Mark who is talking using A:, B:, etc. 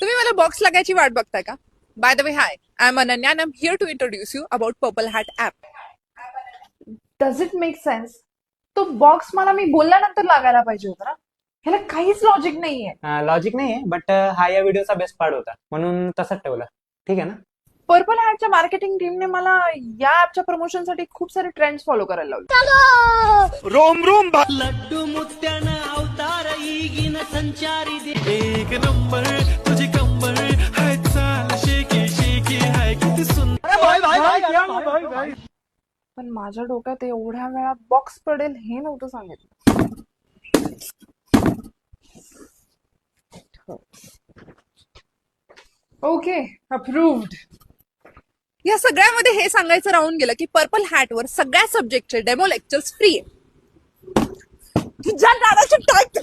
A: तुम्ही मला बॉक्स लागायची वाट बघताय का? By the way, hi, I am Ananya and I'm here to introduce you about Purple Hat app.
B: Does it make sense? तो बॉक्स मला मी बोलल्यानंतर लागायला पाहिजे होता ना. ह्याला काहीच लॉजिक नाहीये.
C: लॉजिक नाहीये, बट हा या व्हिडिओचा बेस्ट पार्ट होता म्हणून तसाच ठेवला. ठीक आहे ना?
B: पर्पल हॅटच्या मार्केटिंग टीमने मला या ऍपच्या प्रमोशनसाठी खूप सारे ट्रेंड्स फॉलो करायला लावले.
D: रोम रोम
E: लड्डू मुत्यानं अवतार येईन संचारी दे एक नंबर तुझी कंबर हाय चाल शेकी शेकी हाय किती सुंदर.
B: पण माझ्या डोक्यात एवढ्या वेळा बॉक्स पडेल हे नव्हतं सांगितलं. Okay, approved.
A: या सगळ्यामध्ये हे सांगायचं राहून गेलं की पर्पल हॅटवर सगळ्या सब्जेक्टचे डेमो लेक्चर्स फ्री आहे. तुझ्या दादाची टाईप